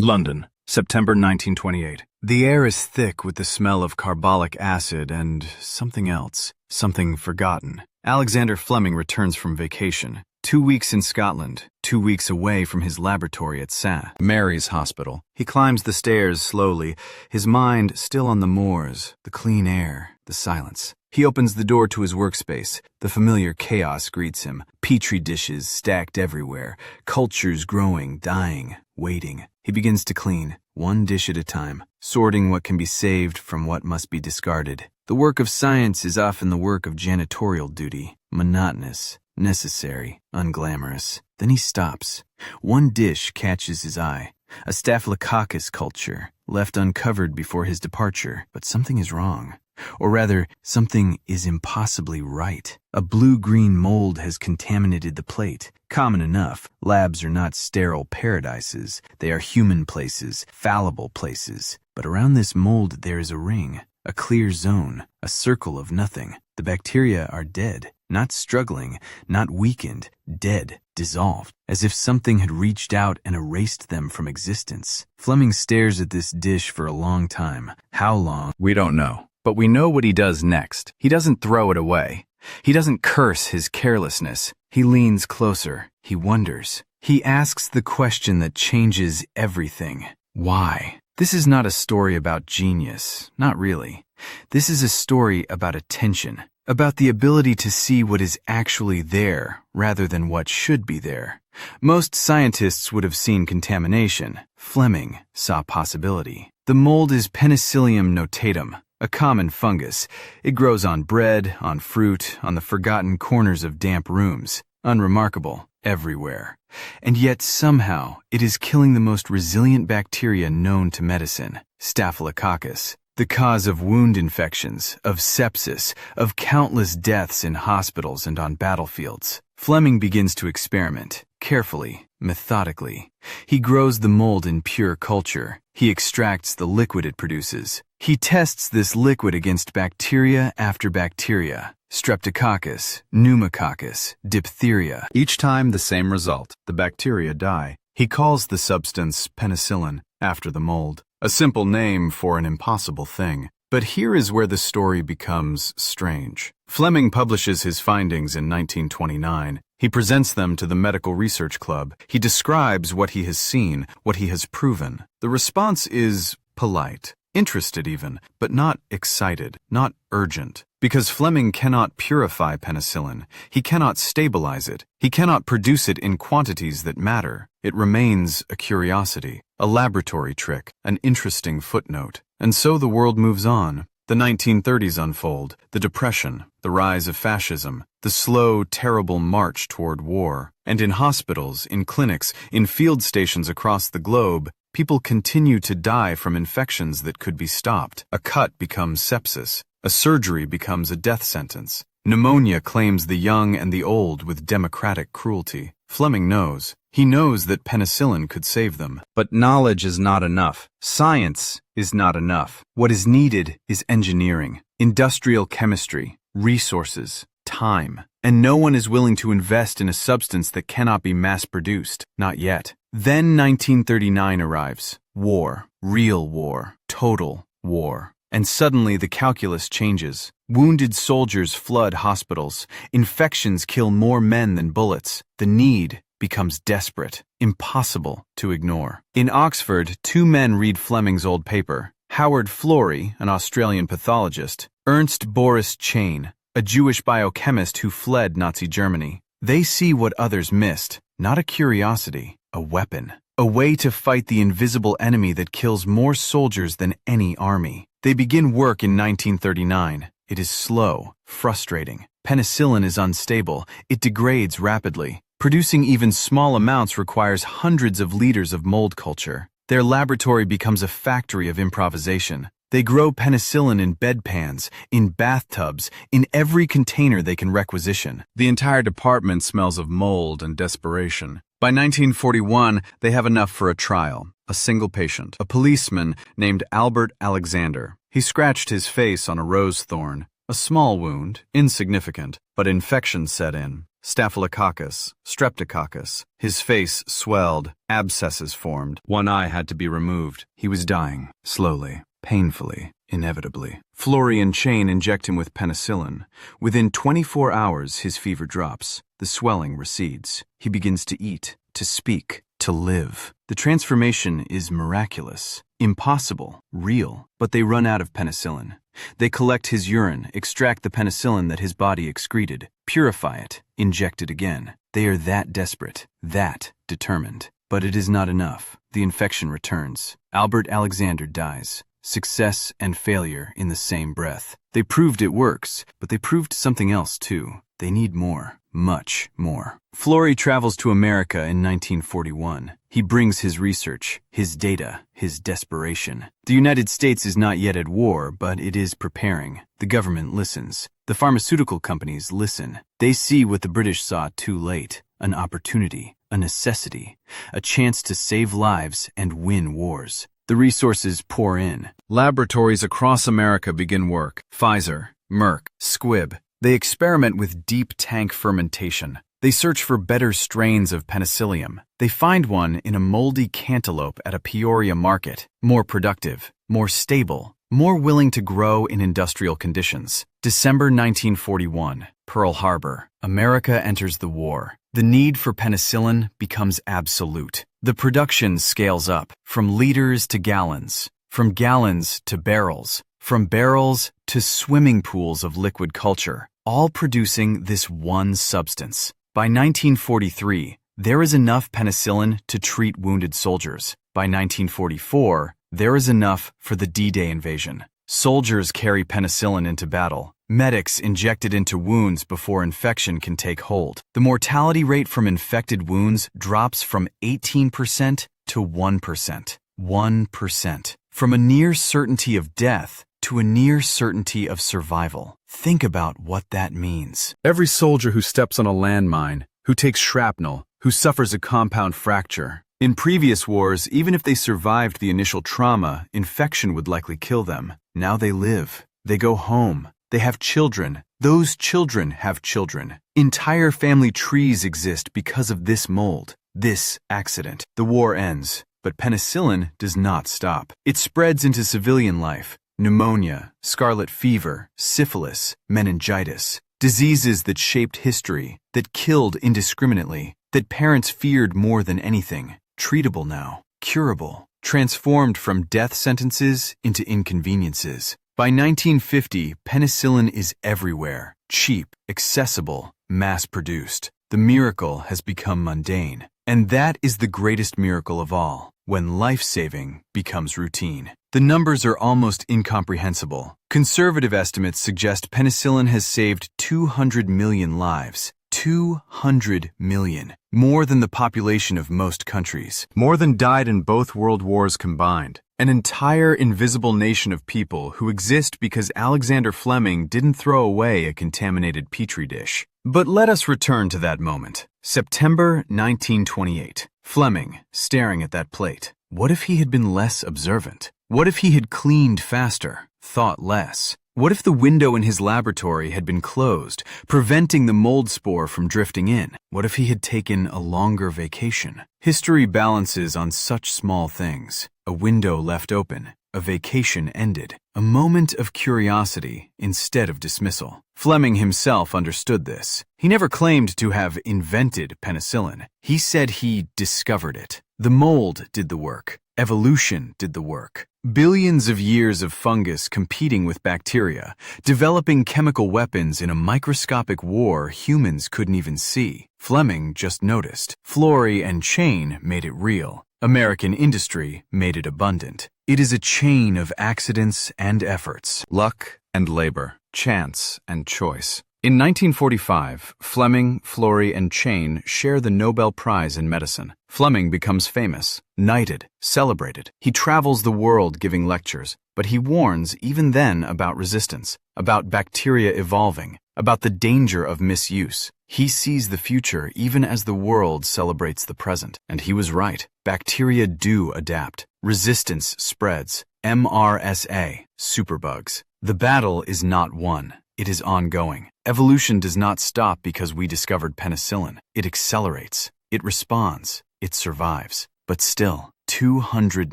London, September 1928. The air is thick with the smell of carbolic acid and something else, something forgotten. Alexander Fleming returns from vacation. 2 weeks in Scotland, 2 weeks away from his laboratory at St. Mary's Hospital. He climbs the stairs slowly, his mind still on the moors, the clean air, the silence. He opens the door to his workspace. The familiar chaos greets him. Petri dishes stacked everywhere, cultures growing, dying, waiting. He begins to clean, one dish at a time, sorting what can be saved from what must be discarded. The work of science is often the work of janitorial duty, monotonous, necessary, unglamorous. Then he stops. One dish catches his eye, a staphylococcus culture, left uncovered before his departure. But something is wrong. Or rather, something is impossibly right. A blue-green mold has contaminated the plate. Common enough. Labs are not sterile paradises. They are human places, fallible places. But around this mold there is a ring, a clear zone, a circle of nothing. The bacteria are dead, not struggling, not weakened, dead, dissolved, as if something had reached out and erased them from existence. Fleming stares at this dish for a long time. How long? We don't know. But we know what he does next. He doesn't throw it away. He doesn't curse his carelessness. He leans closer. He wonders. He asks the question that changes everything. Why? This is not a story about genius. Not really. This is a story about attention, about the ability to see what is actually there rather than what should be there. Most scientists would have seen contamination. Fleming saw possibility. The mold is Penicillium notatum, a common fungus. It grows on bread, on fruit, on the forgotten corners of damp rooms. Unremarkable, everywhere. And yet somehow it is killing the most resilient bacteria known to medicine, Staphylococcus, the cause of wound infections, of sepsis, of countless deaths in hospitals and on battlefields. Fleming begins to experiment, carefully, methodically. He grows the mold in pure culture. He extracts the liquid it produces. He tests this liquid against bacteria after bacteria. Streptococcus, pneumococcus, diphtheria. Each time the same result. The bacteria die. He calls the substance penicillin, after the mold. A simple name for an impossible thing. But here is where the story becomes strange. Fleming publishes his findings in 1929. He presents them to the Medical Research Club. He describes what he has seen, what he has proven. The response is polite, interested even, but not excited, not urgent. Because Fleming cannot purify penicillin. He cannot stabilize it. He cannot produce it in quantities that matter. It remains a curiosity, a laboratory trick, an interesting footnote. And so the world moves on. The 1930s unfold, the Depression, the rise of fascism, the slow, terrible march toward war. And in hospitals, in clinics, in field stations across the globe, people continue to die from infections that could be stopped. A cut becomes sepsis. A surgery becomes a death sentence. Pneumonia claims the young and the old with democratic cruelty. Fleming knows. He knows that penicillin could save them. But knowledge is not enough. Science is not enough. What is needed is engineering, industrial chemistry, resources, time. And no one is willing to invest in a substance that cannot be mass-produced. Not yet. Then 1939 arrives. War. Real war. Total war. And suddenly the calculus changes. Wounded soldiers flood hospitals. Infections kill more men than bullets. The need becomes desperate, impossible to ignore. In Oxford, 2 men read Fleming's old paper. Howard Florey, an Australian pathologist, Ernst Boris Chain, a Jewish biochemist who fled Nazi Germany. They see what others missed, not a curiosity, a weapon. A way to fight the invisible enemy that kills more soldiers than any army. They begin work in 1939. It is slow, frustrating. Penicillin is unstable. It degrades rapidly. Producing even small amounts requires hundreds of liters of mold culture. Their laboratory becomes a factory of improvisation. They grow penicillin in bedpans, in bathtubs, in every container they can requisition. The entire department smells of mold and desperation. By 1941, they have enough for a trial. A single patient, a policeman named Albert Alexander. He scratched his face on a rose thorn. A small wound, insignificant, but infection set in. Staphylococcus, streptococcus. His face swelled, abscesses formed. One eye had to be removed. He was dying, slowly, painfully, inevitably. Florey and Chain inject him with penicillin. Within 24 hours, his fever drops. The swelling recedes. He begins to eat, to speak, to live. The transformation is miraculous, impossible, real, but they run out of penicillin. They collect his urine, extract the penicillin that his body excreted, purify it, inject it again. They are that desperate, that determined. But it is not enough. The infection returns. Albert Alexander dies. Success and failure in the same breath. They proved it works, but they proved something else too. They need more, much more. Florey travels to America in 1941. He brings his research, his data, his desperation. The United States is not yet at war, but it is preparing. The government listens. The pharmaceutical companies listen. They see what the British saw too late: an opportunity, a necessity, a chance to save lives and win wars. The resources pour in. Laboratories across America begin work. Pfizer, Merck, Squibb. They experiment with deep tank fermentation. They search for better strains of penicillium. They find one in a moldy cantaloupe at a Peoria market, more productive, more stable, more willing to grow in industrial conditions. December 1941, Pearl Harbor. America enters the war. The need for penicillin becomes absolute. The production scales up, from liters to gallons, from gallons to barrels, from barrels to swimming pools of liquid culture, all producing this one substance. By 1943, there is enough penicillin to treat wounded soldiers. By 1944, there is enough for the D-Day invasion. Soldiers carry penicillin into battle. Medics inject it into wounds before infection can take hold. The mortality rate from infected wounds drops from 18% to 1%. 1%. From a near certainty of death to a near certainty of survival. Think about what that means. Every soldier who steps on a landmine, who takes shrapnel, who suffers a compound fracture. In previous wars, even if they survived the initial trauma, infection would likely kill them. Now they live. They go home. They have children. Those children have children. Entire family trees exist because of this mold, this accident. The war ends, but penicillin does not stop. It spreads into civilian life. Pneumonia, scarlet fever, syphilis, meningitis. Diseases that shaped history, that killed indiscriminately, that parents feared more than anything. Treatable now, curable, transformed from death sentences into inconveniences. By 1950, penicillin is everywhere, cheap, accessible, mass-produced. The miracle has become mundane. And that is the greatest miracle of all, when life-saving becomes routine. The numbers are almost incomprehensible. Conservative estimates suggest penicillin has saved 200 million lives. 200 million. More than the population of most countries. More than died in both world wars combined. An entire invisible nation of people who exist because Alexander Fleming didn't throw away a contaminated Petri dish. But let us return to that moment. September 1928. Fleming, staring at that plate. What if he had been less observant? What if he had cleaned faster, thought less? What if the window in his laboratory had been closed, preventing the mold spore from drifting in? What if he had taken a longer vacation? History balances on such small things. A window left open, a vacation ended, a moment of curiosity instead of dismissal. Fleming himself understood this. He never claimed to have invented penicillin. He said he discovered it. The mold did the work. Evolution did the work. Billions of years of fungus competing with bacteria, developing chemical weapons in a microscopic war humans couldn't even see. Fleming just noticed. Florey and Chain made it real. American industry made it abundant. It is a chain of accidents and efforts, luck and labor, chance and choice. In 1945, Fleming, Florey, and Chain share the Nobel Prize in medicine. Fleming becomes famous, knighted, celebrated. He travels the world giving lectures, but he warns even then about resistance, about bacteria evolving, about the danger of misuse. He sees the future even as the world celebrates the present. And he was right. Bacteria do adapt. Resistance spreads. MRSA, superbugs. The battle is not won. It is ongoing. Evolution does not stop because we discovered penicillin. It accelerates. It responds. It survives. But still, 200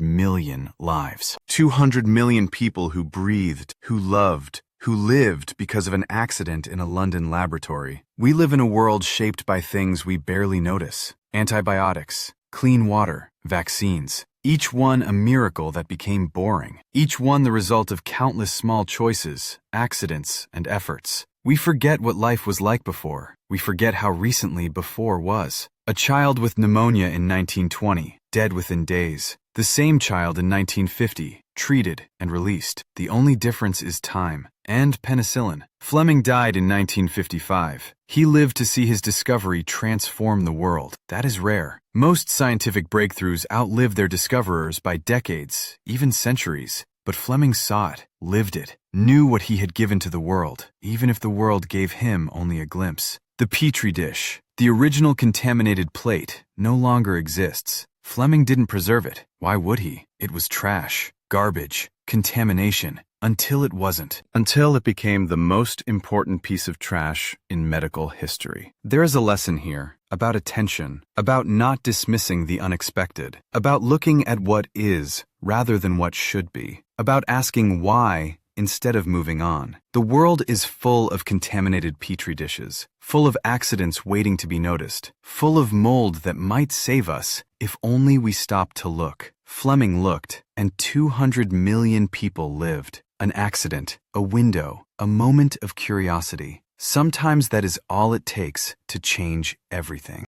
million lives. 200 million people who breathed, who loved, who lived because of an accident in a London laboratory. We live in a world shaped by things we barely notice. Antibiotics, clean water, vaccines. Each one a miracle that became boring. Each one the result of countless small choices, accidents, and efforts. We forget what life was like before. We forget how recently before was. A child with pneumonia in 1920, dead within days. The same child in 1950, treated and released. The only difference is time and penicillin. Fleming died in 1955. He lived to see his discovery transform the world. That is rare. Most scientific breakthroughs outlive their discoverers by decades, even centuries. But Fleming saw it, lived it, knew what he had given to the world, even if the world gave him only a glimpse. The Petri dish, the original contaminated plate, no longer exists. Fleming didn't preserve it. Why would he? It was trash, garbage, contamination, until it wasn't. Until it became the most important piece of trash in medical history. There is a lesson here about attention, about not dismissing the unexpected, about looking at what is rather than what should be, about asking why instead of moving on. The world is full of contaminated Petri dishes, full of accidents waiting to be noticed, full of mold that might save us if only we stopped to look. Fleming looked, and 200 million people lived. An accident, a window, a moment of curiosity. Sometimes that is all it takes to change everything.